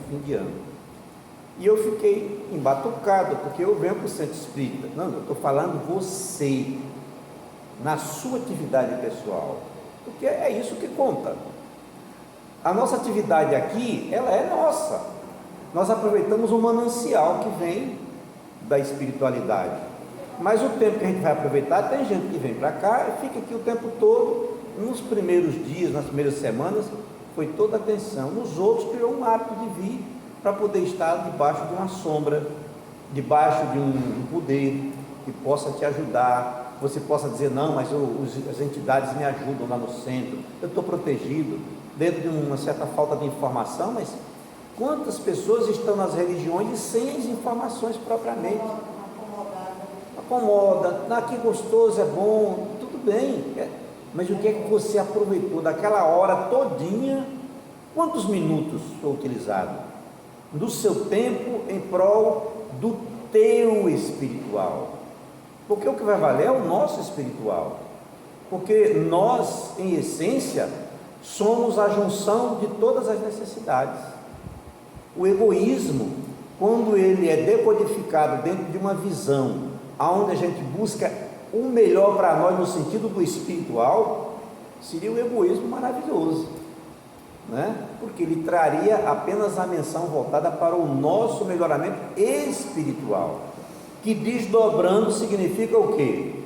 fim de ano. E eu fiquei embatucado, porque eu venho para o centro espírita. Não, eu estou falando você, na sua atividade pessoal, porque é isso que conta. A nossa atividade aqui, ela é nossa. Nós aproveitamos um manancial que vem da espiritualidade. Mas o tempo que a gente vai aproveitar, tem gente que vem para cá e fica aqui o tempo todo. Nos primeiros dias, nas primeiras semanas, foi toda a atenção. Nos outros, criou um hábito de vir para poder estar debaixo de uma sombra, debaixo de um poder que possa te ajudar. Você possa dizer, não, mas as entidades me ajudam lá no centro, eu estou protegido, dentro de uma certa falta de informação. Mas quantas pessoas estão nas religiões sem as informações propriamente? Acomoda, que gostoso, é bom, tudo bem, mas o que é que você aproveitou daquela hora todinha? Quantos minutos foi utilizado do seu tempo em prol do teu espiritual? Porque o que vai valer é o nosso espiritual, porque nós, em essência, somos a junção de todas as necessidades. O egoísmo, quando ele é decodificado dentro de uma visão, onde a gente busca o melhor para nós no sentido do espiritual, seria o egoísmo maravilhoso, né? Porque ele traria apenas a menção voltada para o nosso melhoramento espiritual, que desdobrando significa o quê?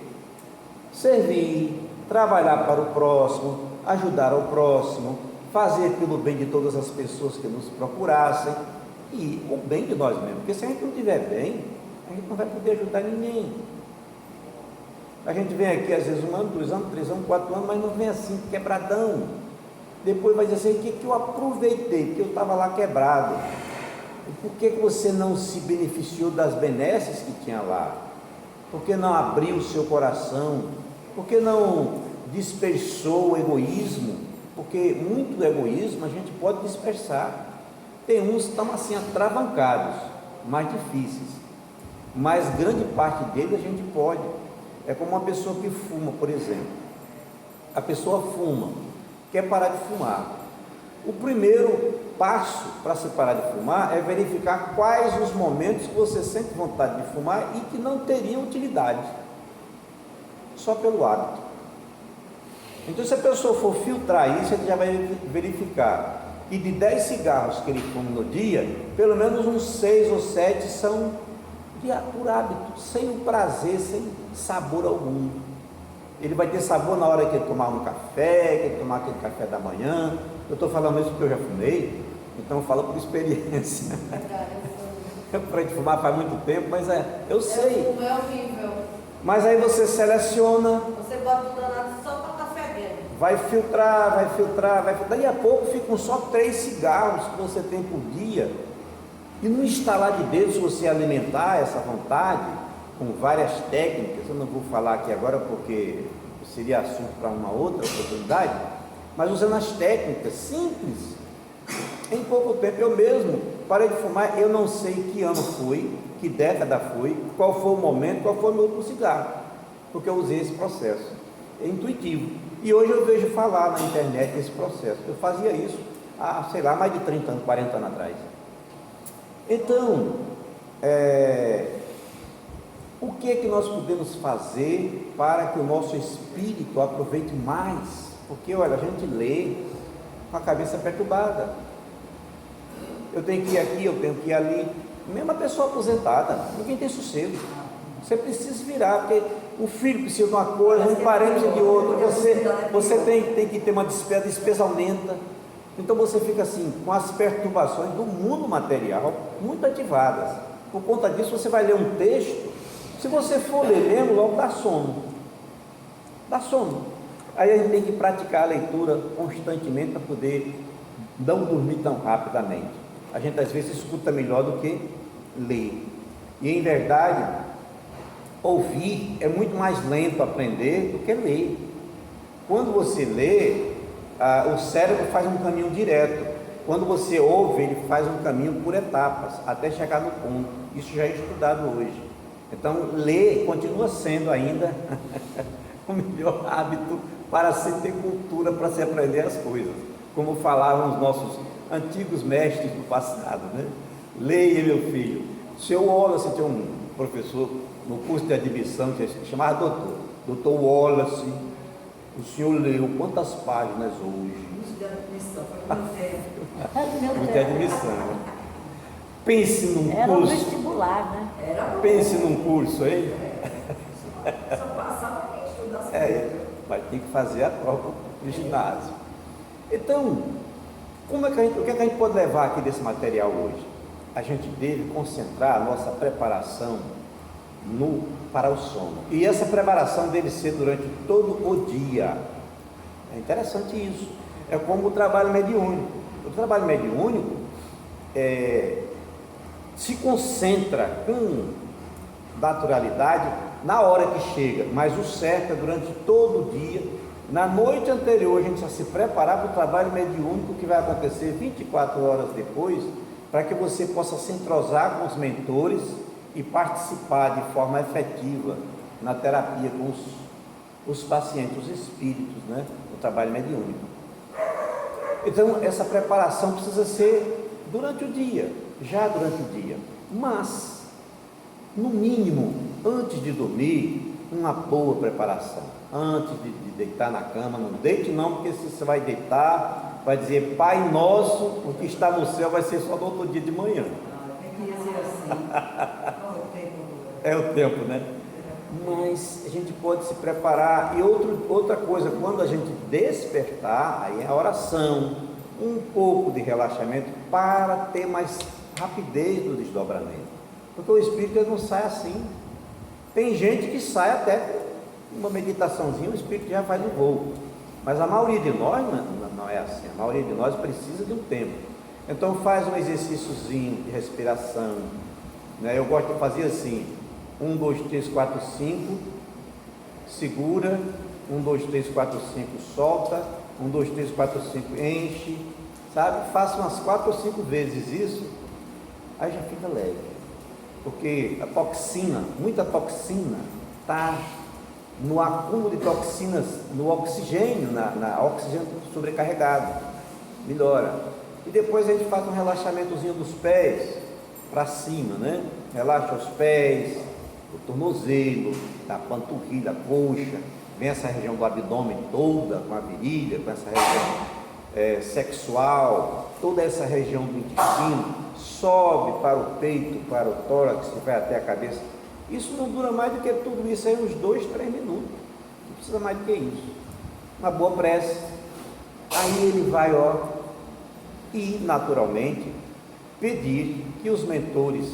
Servir, trabalhar para o próximo, ajudar ao próximo, fazer pelo bem de todas as pessoas que nos procurassem e o bem de nós mesmos, porque se a gente não estiver bem, a gente não vai poder ajudar ninguém. A gente vem aqui às vezes 1 ano, 2 anos, 3 anos, 4 anos, mas não vem assim quebradão. Depois vai dizer assim, o que eu aproveitei, porque eu estava lá quebrado. E por que você não se beneficiou das benesses que tinha lá? Por que não abriu o seu coração? Por que não dispersou o egoísmo? Porque muito egoísmo a gente pode dispersar. Tem uns que estão assim atravancados, mais difíceis, mas grande parte deles a gente pode. É como uma pessoa que fuma, por exemplo. A pessoa fuma, quer parar de fumar. O primeiro passo para se parar de fumar é verificar quais os momentos que você sente vontade de fumar e que não teriam utilidade, só pelo hábito. Então, se a pessoa for filtrar isso, ele já vai verificar que de 10 cigarros que ele fuma no dia, pelo menos uns 6 ou 7 são por hábito, sem o prazer, sem sabor algum. Ele vai ter sabor na hora que ele tomar um café, que ele tomar aquele café da manhã. Eu estou falando isso porque eu já fumei, então eu falo por experiência. Eu parei de fumar faz muito tempo, mas eu sei. O fumo é horrível. Mas aí você seleciona. Você bota o danado só para café dele. Vai filtrar, vai filtrar, vai filtrar. Daí a pouco ficam só 3 cigarros que você tem por dia. E no estalar de dedos, se você alimentar essa vontade com várias técnicas, eu não vou falar aqui agora porque seria assunto para uma outra oportunidade, mas usando as técnicas simples, em pouco tempo eu mesmo parei de fumar. Eu não sei que ano foi, que década foi, qual foi o momento, qual foi o meu último cigarro, porque eu usei esse processo, é intuitivo, e hoje eu vejo falar na internet esse processo. Eu fazia isso há, sei lá, mais de 30 anos, 40 anos atrás. Então, o que é que nós podemos fazer para que o nosso espírito aproveite mais? Porque, olha, a gente lê com a cabeça perturbada. Eu tenho que ir aqui, eu tenho que ir ali. Mesmo a pessoa aposentada, ninguém tem sossego. Você precisa virar, porque o filho precisa de uma coisa, um parente de outra. Você tem que ter uma despesa, a despesa aumenta. Então você fica assim, com as perturbações do mundo material muito ativadas. Por conta disso, você vai ler um texto, se você for ler mesmo, logo dá sono. Dá sono. Aí a gente tem que praticar a leitura constantemente para poder não dormir tão rapidamente. A gente às vezes escuta melhor do que ler. E em verdade, ouvir é muito mais lento aprender do que ler. Quando você lê, o cérebro faz um caminho direto. Quando você ouve, ele faz um caminho por etapas, até chegar no ponto. Isso já é estudado hoje. Então, ler continua sendo ainda o melhor hábito para se ter cultura, para se aprender as coisas. Como falavam os nossos antigos mestres do passado, né? Leia, meu filho. O senhor Wallace tinha um professor no curso de admissão que se chamava doutor Wallace. O senhor leu quantas páginas hoje? Curso de admissão, foi muito tempo. Curso de admissão. Pense num Era um curso. vestibular, né? Era bom. Pense num curso, hein? Só passava quem estudasse. Vai ter que fazer a prova de ginásio. Então, o que é que a gente pode levar aqui desse material hoje? A gente deve concentrar a nossa preparação para o sono. E essa preparação deve ser durante todo o dia. É interessante isso. É como o trabalho mediúnico. O trabalho mediúnico se concentra com naturalidade na hora que chega, mas o certo é durante todo o dia. Na noite anterior a gente já se preparar para o trabalho mediúnico que vai acontecer 24 horas depois, para que você possa se entrosar com os mentores e participar de forma efetiva na terapia com os pacientes, os espíritos, né? No trabalho mediúnico. Então essa preparação precisa ser durante o dia, já durante o dia, mas no mínimo antes de dormir, uma boa preparação. Antes de deitar na cama, não deite não, porque se você vai deitar, vai dizer Pai Nosso, o que está no céu vai ser só no outro dia de manhã. Tem que dizer assim. Qual o tempo? É o tempo, né? Mas a gente pode se preparar. E outra coisa, quando a gente despertar, aí é a oração, um pouco de relaxamento para ter mais rapidez do desdobramento. Porque o espírito ele não sai assim. Tem gente que sai até com uma meditaçãozinha, o espírito já faz um voo. Mas a maioria de nós não é assim. A maioria de nós precisa de um tempo. Então faz um exercíciozinho de respiração, né? Eu gosto de fazer assim: 1, 2, 3, 4, 5, segura, 1, 2, 3, 4, 5, solta, 1, 2, 3, 4, 5, enche, sabe? Faça umas 4 ou 5 vezes isso, aí já fica leve. Porque a toxina, muita toxina, está no acúmulo de toxinas, no oxigênio, na oxigênio sobrecarregado, melhora. E depois a gente faz um relaxamentozinho dos pés para cima, né? Relaxa os pés, o tornozelo, da panturrilha, a coxa, vem essa região do abdômen toda, com a virilha, com essa região sexual, toda essa região do intestino, sobe para o peito, para o tórax, e vai até a cabeça. Isso não dura mais do que tudo isso aí, uns 2, 3 minutos. Não precisa mais do que isso. Uma boa prece. Aí ele vai, e naturalmente pedir que os mentores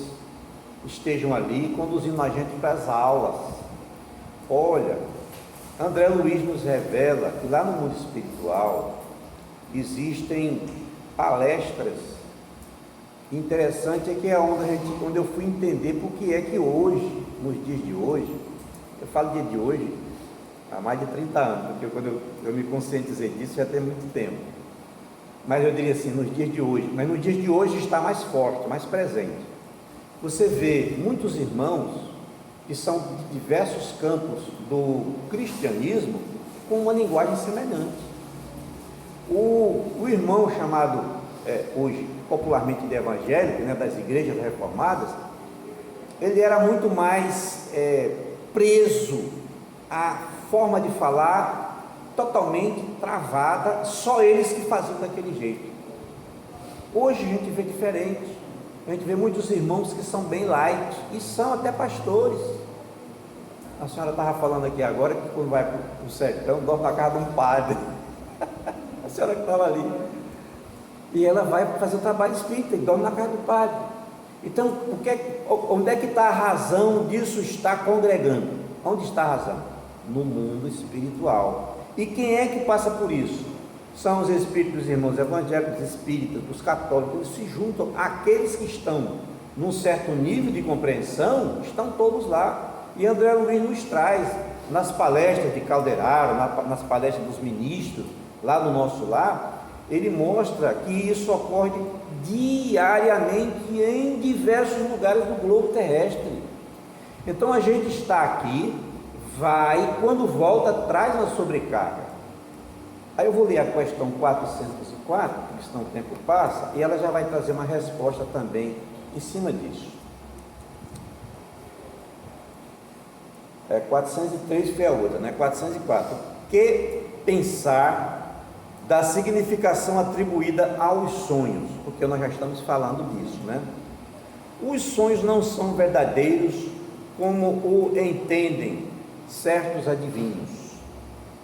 estejam ali conduzindo a gente para as aulas. Olha, André Luiz nos revela que lá no mundo espiritual existem palestras. Interessante é que é onde eu fui entender por que é que hoje, nos dias de hoje, eu falo dia de hoje há mais de 30 anos, porque quando eu me conscientizei disso já tem muito tempo, mas eu diria assim, nos dias de hoje, mas nos dias de hoje está mais forte, mais presente. Você vê muitos irmãos que são de diversos campos do cristianismo com uma linguagem semelhante. O irmão chamado hoje popularmente de evangélico, né, das igrejas reformadas, ele era muito mais preso à forma de falar totalmente travada, só eles que faziam daquele jeito. Hoje a gente vê diferente, a gente vê muitos irmãos que são bem light e são até pastores. A senhora estava falando aqui agora que quando vai para o sertão dorme na casa de um padre. A senhora que estava ali, e ela vai fazer o trabalho espírita e dorme na casa do padre. Então, onde é que está a razão disso estar congregando? Onde está a razão? No mundo espiritual. E quem é que passa por isso? São os espíritos, os irmãos evangélicos, espíritas, os católicos. Eles se juntam, aqueles que estão num certo nível de compreensão, estão todos lá. E André Luiz nos traz, nas palestras de Calderaro, nas palestras dos ministros, lá no nosso lar, ele mostra que isso ocorre diariamente em diversos lugares do globo terrestre. Então a gente está aqui, vai, quando volta, traz uma sobrecarga. Aí eu vou ler a questão 404, porque senão o tempo passa, e ela já vai trazer uma resposta também em cima disso. 403 foi a outra, né? 404. Que pensar da significação atribuída aos sonhos? Porque nós já estamos falando disso, né? Os sonhos não são verdadeiros como o entendem certos adivinhos,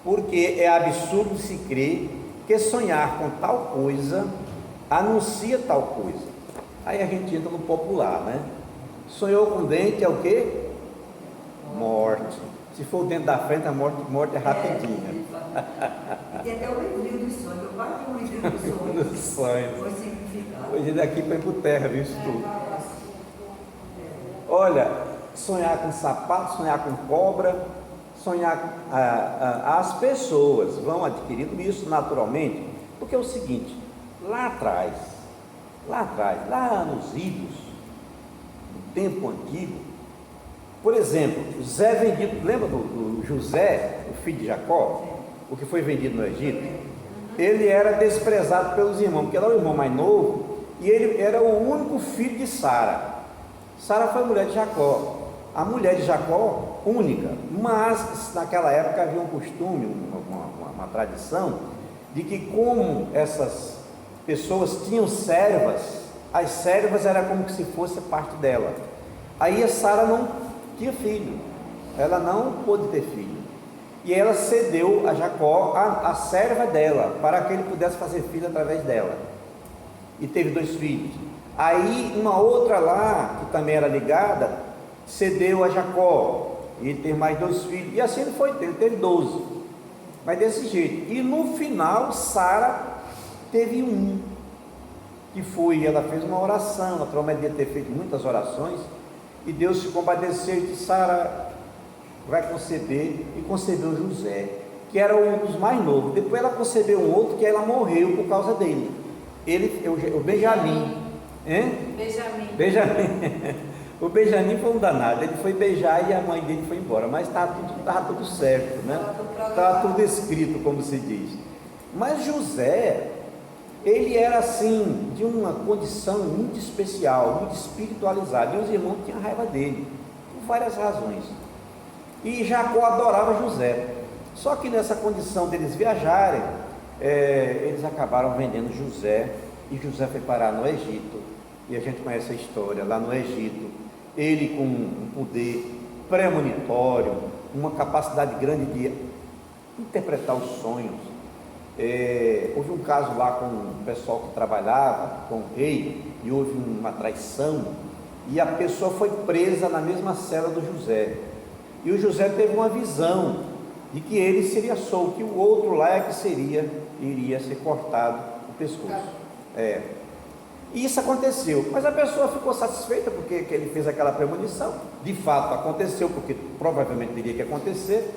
porque é absurdo se crer que sonhar com tal coisa anuncia tal coisa. Aí a gente entra no popular, né? Sonhou com dente é o quê? Morte. Se for o dente da frente, a morte é rapidinha. E tem até o livrinho dos sonhos. Eu quase tinha um livrinho dos sonhos. Dos sonhos. Foi simplificado. Hoje daqui para ir por terra, viu isso tudo. Olha, sonhar com sapato, sonhar com cobra, sonhar, as pessoas vão adquirindo isso naturalmente, porque é o seguinte, lá atrás, lá nos idos, no tempo antigo, por exemplo, José vendido, lembra do José, o filho de Jacó, o que foi vendido no Egito? Ele era desprezado pelos irmãos, porque ele era o irmão mais novo, e ele era o único filho de Sara. Sara foi a mulher de Jacó, a mulher de Jacó única, mas naquela época havia um costume, uma tradição, de que como essas pessoas tinham servas, as servas era como se fosse parte dela. Aí a Sara não tinha filho, ela não pôde ter filho, e ela cedeu a Jacó a serva dela, para que ele pudesse fazer filho através dela, e teve 2 filhos. Aí uma outra lá, que também era ligada, cedeu a Jacó, e ele teve mais 2 filhos, e assim ele foi, ele teve 12, mas desse jeito. E no final Sara teve um, que foi, ela fez uma oração, ela prometia ter feito muitas orações, e Deus se compadeceu e disse: Sara vai conceber, e concebeu José, que era um dos mais novos. Depois ela concebeu um outro, que ela morreu por causa dele, o Benjamim. Benjamim. O Benjamim foi um danado, ele foi beijar e a mãe dele foi embora, mas estava tudo certo, né? Estava tudo escrito, como se diz. Mas José, ele era assim, de uma condição muito especial, muito espiritualizado, e os irmãos tinham raiva dele, por várias razões. E Jacó adorava José, só que nessa condição deles viajarem, eles acabaram vendendo José, e José foi parar no Egito, e a gente conhece a história, lá no Egito, ele com um poder premonitório, uma capacidade grande de interpretar os sonhos. Houve um caso lá com o pessoal que trabalhava com o rei, e houve uma traição, e a pessoa foi presa na mesma cela do José, e o José teve uma visão de que ele seria solto, que o outro lá iria ser cortado o pescoço. E isso aconteceu, mas a pessoa ficou satisfeita porque que ele fez aquela premonição. De fato aconteceu, porque provavelmente teria que acontecer.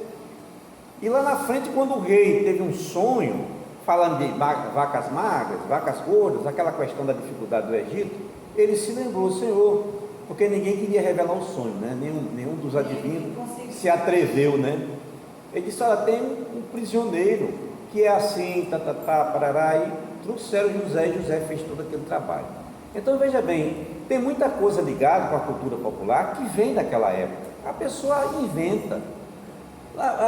E lá na frente, quando o rei teve um sonho, falando de vacas magras, vacas gordas, aquela questão da dificuldade do Egito, ele se lembrou: Senhor, porque ninguém queria revelar o sonho, né? Nenhum dos adivinhos se atreveu, né? Ele disse: olha, tem um prisioneiro que é assim, parará, e trouxeram José, e José fez todo aquele trabalho. Então veja bem, tem muita coisa ligada com a cultura popular que vem daquela época. A pessoa inventa,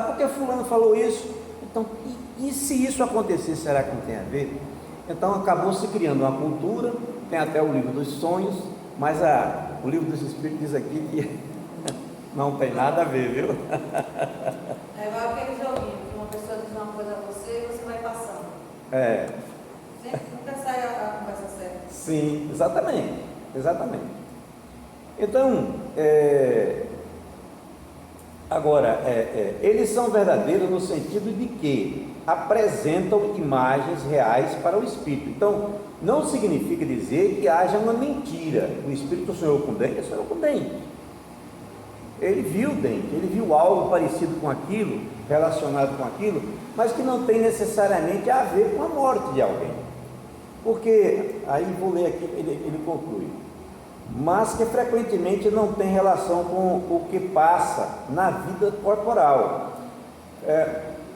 porque fulano falou isso, então, e se isso acontecer, será que não tem a ver? Então acabou se criando uma cultura, tem até o livro dos sonhos, mas o livro dos Espíritos diz aqui que não tem nada a ver, viu? É igual aquele joguinho, que uma pessoa diz uma coisa a você e você vai passando. Sempre nunca sai a conversa certa. Sim, exatamente. Então, agora, eles são verdadeiros no sentido de que apresentam imagens reais para o espírito. Então, não significa dizer que haja uma mentira. O espírito sonhou com dente, sonhou com dente. Ele viu dente, ele viu algo parecido com aquilo, relacionado com aquilo, mas que não tem necessariamente a ver com a morte de alguém. Porque, aí vou ler aqui, ele conclui: mas que frequentemente não tem relação com o que passa na vida corporal.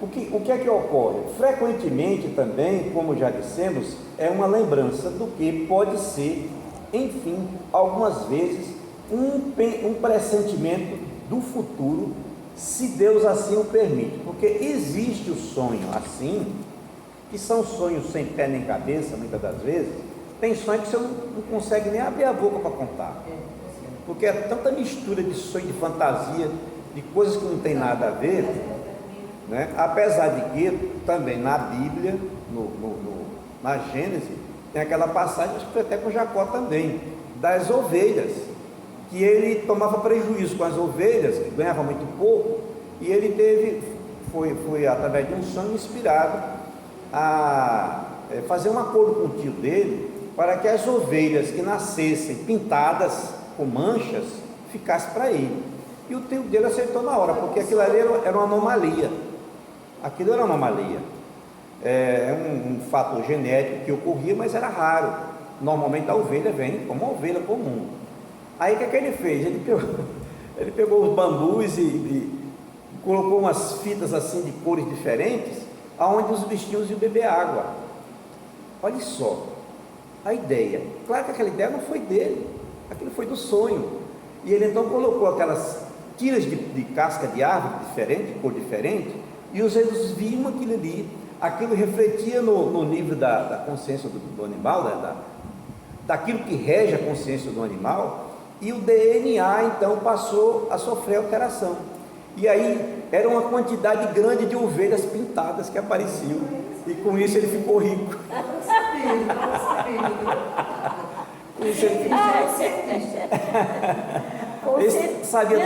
O que é que ocorre? Frequentemente também, como já dissemos, é uma lembrança do que pode ser, enfim, algumas vezes, um pressentimento do futuro, se Deus assim o permite. Porque existe o sonho assim, que são sonhos sem pé nem cabeça, muitas das vezes. Tem sonho que você não consegue nem abrir a boca para contar. Porque é tanta mistura de sonho, de fantasia, de coisas que não tem nada a ver, né? Apesar de que também na Bíblia, na Gênesis, tem aquela passagem, acho que foi até com Jacó também, das ovelhas, que ele tomava prejuízo com as ovelhas, que ganhava muito pouco, e ele foi através de um sonho inspirado a fazer um acordo com o tio dele, para que as ovelhas que nascessem pintadas com manchas, ficassem para ele. E o tio dele aceitou na hora, porque aquilo ali era uma anomalia. Aquilo era uma anomalia. É um fato genético que ocorria, mas era raro. Normalmente a ovelha vem como uma ovelha comum. Aí o que ele fez? Ele pegou os bambus e colocou umas fitas assim de cores diferentes, aonde os bichinhos iam beber água. Olha só a ideia. Claro que aquela ideia não foi dele, aquilo foi do sonho. E ele então colocou aquelas tiras de casca de árvore diferente, de cor diferente, e os eles viam aquilo ali. Aquilo refletia no nível da consciência do animal, daquilo que rege a consciência do animal, e o DNA então passou a sofrer alteração. E aí era uma quantidade grande de ovelhas pintadas que apareciam, e com isso ele ficou rico. Com isso ele ficou... Ele sabia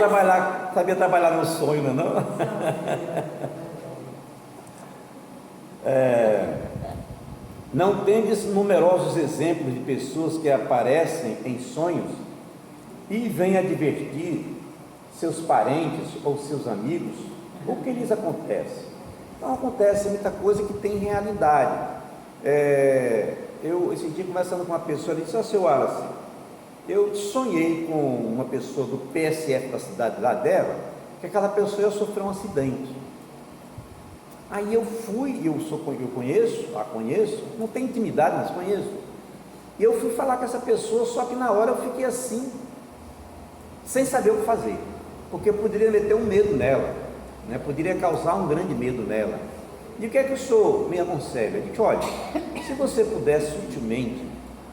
trabalhar no sonho, não? Não tendes numerosos exemplos de pessoas que aparecem em sonhos e vêm advertir seus parentes ou seus amigos o que lhes acontece? Então acontece muita coisa que tem realidade. Eu esse dia conversando com uma pessoa, ele disse: ó, seu Wallace, eu sonhei com uma pessoa do PSF da cidade lá dela, que aquela pessoa ia sofrer um acidente. Aí eu fui, eu conheço, não tenho intimidade, mas conheço. E eu fui falar com essa pessoa, só que na hora eu fiquei assim, sem saber o que fazer, porque poderia meter um medo nela, né? Poderia causar um grande medo nela. E o que é que o senhor me aconselha? Eu disse: olha, se você pudesse sutilmente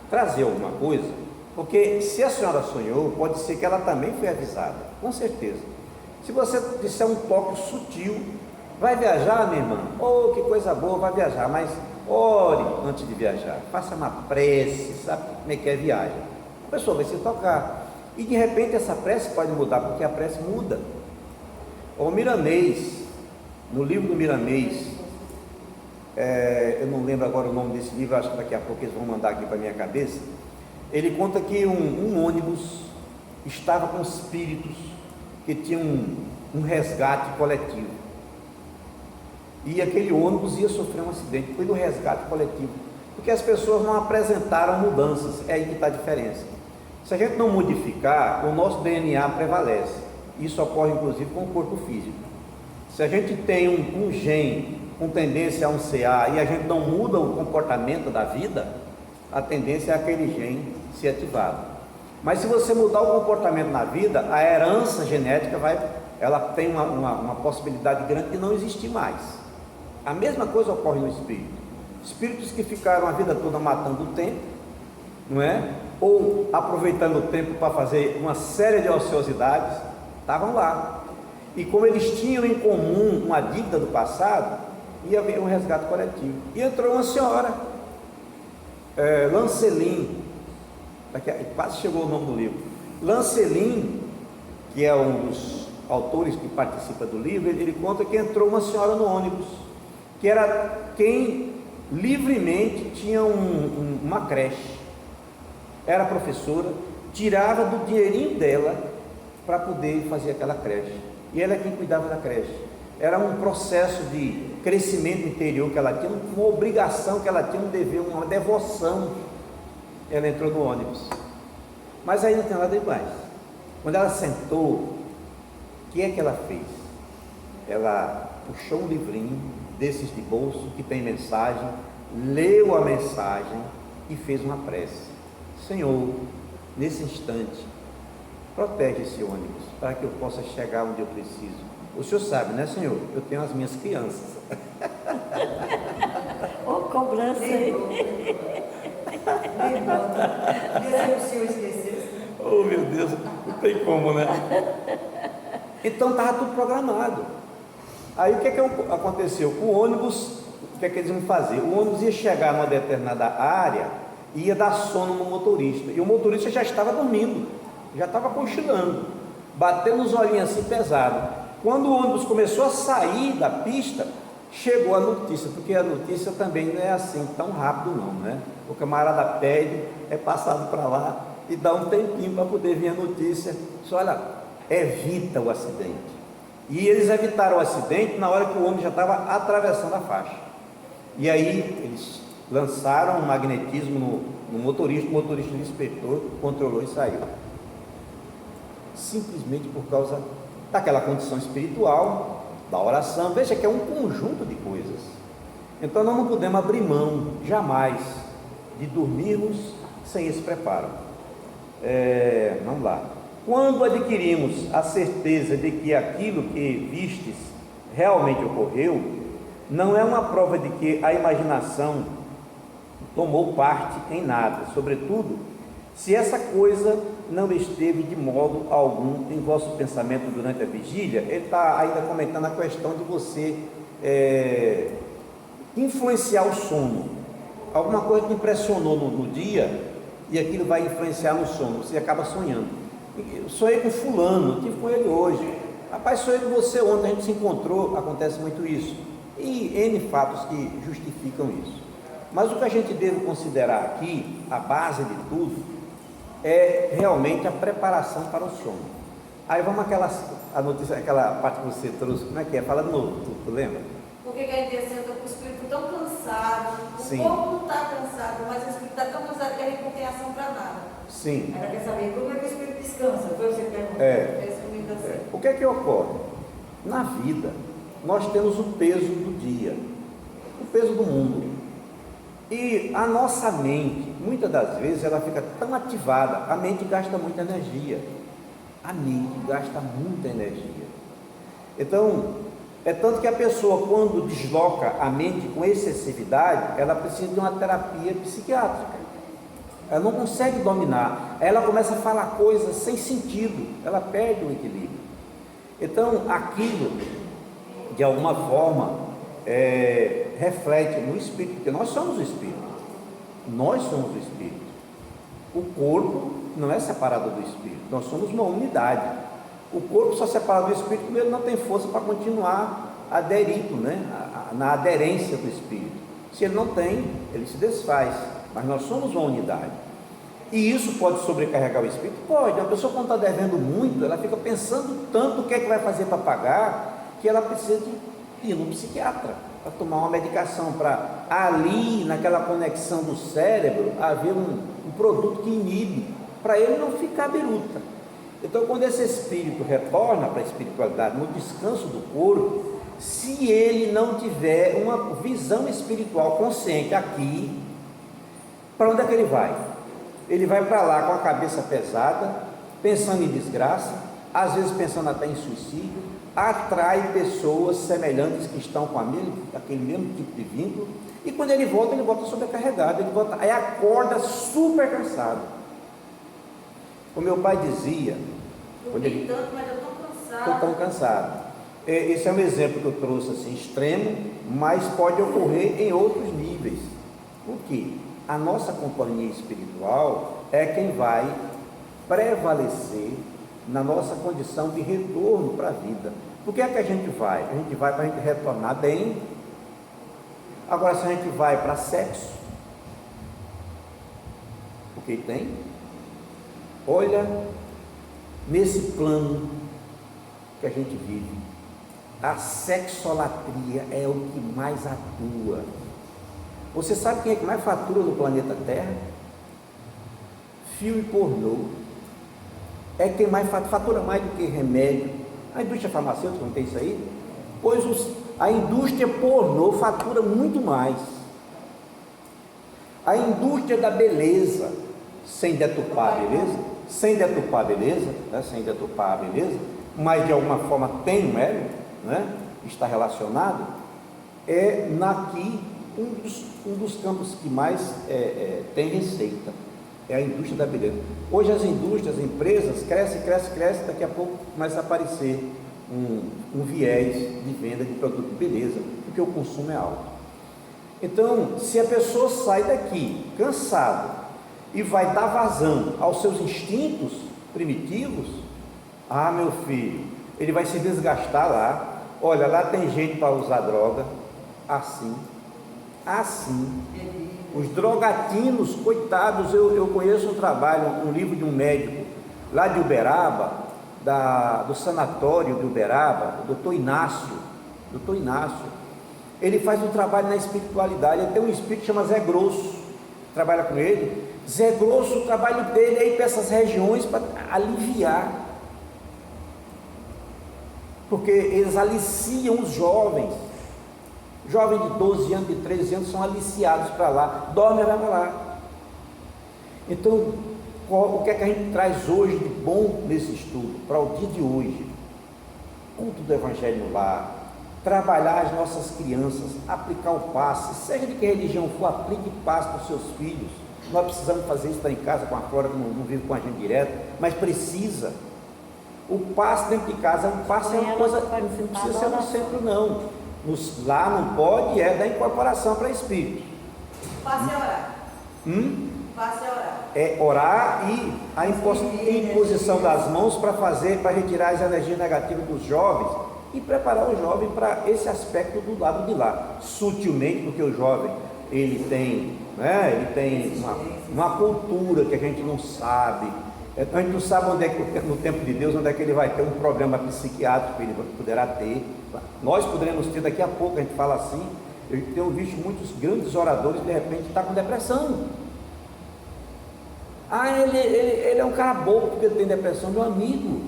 trazer alguma coisa, porque se a senhora sonhou, pode ser que ela também foi avisada, com certeza. Se você disser um toque sutil, vai viajar, minha irmã? Oh, que coisa boa, vai viajar, mas ore antes de viajar, faça uma prece, sabe como é que é viagem? A pessoa vai se tocar, e de repente essa prece pode mudar, porque a prece muda. O Miramês, no livro do Miramês, eu não lembro agora o nome desse livro, acho que daqui a pouco eles vão mandar aqui para a minha cabeça. Ele conta que um ônibus estava com espíritos que tinham um resgate coletivo, e aquele ônibus ia sofrer um acidente. Foi no resgate coletivo, porque as pessoas não apresentaram mudanças. É aí que está a diferença. Se a gente não modificar, o nosso DNA prevalece. Isso ocorre inclusive com o corpo físico. Se a gente tem um gene com tendência a um CA e a gente não muda o comportamento da vida, a tendência é aquele gene ser ativado. Mas se você mudar o comportamento na vida, a herança genética ela tem uma possibilidade grande de não existir mais. A mesma coisa ocorre no espírito. Espíritos que ficaram a vida toda matando o tempo, não é? Ou aproveitando o tempo para fazer uma série de ociosidades, estavam lá. E como eles tinham em comum uma dívida do passado, ia haver um resgate coletivo. E entrou uma senhora, Lancelin, quase chegou o nome do livro. Lancelin, que é um dos autores que participa do livro, ele conta que entrou uma senhora no ônibus, que era quem livremente tinha uma creche, era professora, tirava do dinheirinho dela para poder fazer aquela creche, e ela é quem cuidava da creche. Era um processo de crescimento interior que ela tinha, uma obrigação que ela tinha, um dever, uma devoção. Ela entrou no ônibus, mas aí não tem nada demais. Quando ela sentou, o que é que ela fez? Ela puxou um livrinho desses de bolso que tem mensagem, leu a mensagem e fez uma prece. Senhor, nesse instante, protege esse ônibus para que eu possa chegar onde eu preciso. O senhor sabe, né, Senhor? Eu tenho as minhas crianças. Ô, cobrança aí. Lembrou, o senhor esqueceu. Oh, meu Deus, não tem como, né? Então estava tudo programado. Aí o que aconteceu? O ônibus, o que eles iam fazer? O ônibus ia chegar numa determinada área e ia dar sono no motorista. E o motorista já estava dormindo, já estava cochilando, batendo os olhinhos assim pesado. Quando o ônibus começou a sair da pista, chegou a notícia, porque a notícia também não é assim tão rápido não, né? O camarada pede, é passado para lá e dá um tempinho para poder vir a notícia. Só olha, evita o acidente. E eles evitaram o acidente na hora que o ônibus já estava atravessando a faixa. E aí eles lançaram um magnetismo no motorista, o motorista despertou, controlou e saiu. Simplesmente por causa daquela condição espiritual, da oração. Veja que é um conjunto de coisas. Então nós não podemos abrir mão, jamais, de dormirmos sem esse preparo. Vamos lá. Quando adquirimos a certeza de que aquilo que vistes realmente ocorreu, não é uma prova de que a imaginação tomou parte em nada, sobretudo se essa coisa não esteve de modo algum em vosso pensamento durante a vigília. Ele está ainda comentando a questão de você influenciar o sono. Alguma coisa que impressionou no dia e aquilo vai influenciar no sono, você acaba sonhando. Sonhei com fulano, tive com ele hoje. Rapaz, sonhei com você ontem, a gente se encontrou, acontece muito isso. E N fatos que justificam isso. Mas o que a gente deve considerar aqui, a base de tudo, é realmente a preparação para o sono. Aí vamos aquela parte que você trouxe, como é que é? Fala de novo, tu lembra? Por que a gente senta com o espírito tão cansado? Sim. O corpo não está cansado, mas o espírito está tão cansado que a gente não tem ação para nada. Sim. Ela quer saber como é que o espírito descansa. Foi você que perguntou. Resumindo assim. O que é que ocorre? Na vida, nós temos o peso do dia, o peso do mundo. E a nossa mente, muitas das vezes, ela fica tão ativada, a mente gasta muita energia. A mente gasta muita energia. Então, é tanto que a pessoa, quando desloca a mente com excessividade, ela precisa de uma terapia psiquiátrica. Ela não consegue dominar, ela começa a falar coisas sem sentido, ela perde o equilíbrio. Então, aquilo, de alguma forma, reflete no espírito, porque nós somos o espírito. Nós somos o espírito. O corpo não é separado do espírito, nós somos uma unidade. O corpo só separa do espírito porque ele não tem força para continuar aderido, né? Na aderência do espírito. Se ele não tem, ele se desfaz. Mas nós somos uma unidade. E isso pode sobrecarregar o espírito? Pode. A pessoa, quando está devendo muito, ela fica pensando tanto o que é que vai fazer para pagar, que ela precisa de ir no psiquiatra para tomar uma medicação, para ali, naquela conexão do cérebro, haver um produto que inibe, para ele não ficar biruta. Então, quando esse espírito retorna para a espiritualidade, no descanso do corpo, se ele não tiver uma visão espiritual consciente aqui, para onde é que ele vai? Ele vai para lá com a cabeça pesada, pensando em desgraça, às vezes pensando até em suicídio, atrai pessoas semelhantes que estão com aquele mesmo tipo de vínculo, e quando ele volta sobrecarregado, aí acorda super cansado. O meu pai dizia, Mas eu estou estou tão cansado. Esse é um exemplo que eu trouxe assim, extremo, mas pode ocorrer em outros níveis. Por quê? A nossa companhia espiritual é quem vai prevalecer na nossa condição de retorno para a vida. Por que é que a gente vai? A gente vai para a gente retornar bem. Agora, se a gente vai para sexo, o que tem? Olha, nesse plano que a gente vive, a sexolatria é o que mais atua. Você sabe quem é que mais fatura no planeta Terra? Filme pornô. É quem mais fatura mais do que remédio. A indústria farmacêutica não tem isso aí? Pois A indústria pornô fatura muito mais. A indústria da beleza, sem deturpar a beleza, né? Sem deturpar a beleza, mas de alguma forma tem um mérito, né? Está relacionado, é naqui um dos campos que mais tem receita, é a indústria da beleza. Hoje as indústrias, as empresas crescem, daqui a pouco começa a aparecer um viés de venda de produto de beleza, porque o consumo é alto. Então, se a pessoa sai daqui cansado e vai dar vazão aos seus instintos primitivos, meu filho, ele vai se desgastar lá. Olha, lá tem gente para usar droga, assim. Os drogatinos, coitados, eu conheço um trabalho, um livro de um médico lá de Uberaba, do sanatório de Uberaba, o doutor Inácio. Ele faz um trabalho na espiritualidade, ele tem um espírito que chama Zé Grosso, trabalha com ele. Zé Grosso, o trabalho dele é ir para essas regiões para aliviar, porque eles aliciam os jovens de 12 anos, de 13 anos, são aliciados para lá, dorme e vai para lá. Então, o que é que a gente traz hoje de bom nesse estudo, para o dia de hoje? Culto do Evangelho no lar, trabalhar as nossas crianças, aplicar o passe, seja de que religião for, aplique passe para os seus filhos. Nós precisamos fazer isso em casa com a Flora, que não vive com a gente direto, mas precisa. O passe dentro de casa, o passe é uma coisa, não precisa ser no centro não. Lá não pode, da incorporação para espírito. Passe a orar. Passe a orar. É orar e a imposição das mãos para retirar as energias negativas dos jovens e preparar o jovem para esse aspecto do lado de lá, sutilmente, porque o jovem ele tem uma cultura que a gente não sabe. A gente não sabe onde é que no tempo de Deus, onde é que ele vai ter um problema psiquiátrico que ele poderá ter. Nós poderemos ter daqui a pouco, a gente fala assim. Eu tenho visto muitos grandes oradores de repente estar com depressão. Ele é um cara bobo porque ele tem depressão, meu amigo.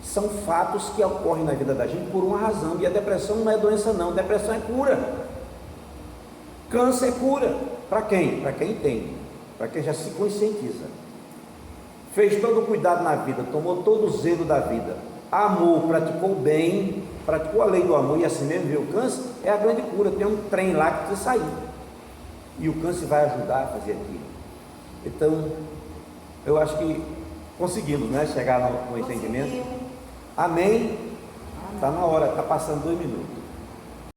São fatos que ocorrem na vida da gente por uma razão, e a depressão não é doença não, depressão é cura. Câncer é cura. Para quem? Para quem entende, para quem já se conscientiza. Fez todo o cuidado na vida, tomou todo o zelo da vida, amou, praticou o bem, praticou a lei do amor, e assim mesmo viu o câncer, é a grande cura. Tem um trem lá que precisa sair, e o câncer vai ajudar a fazer aquilo. Então, eu acho que conseguimos, né, chegar no entendimento. Amém? Está na hora, está passando 2 minutos.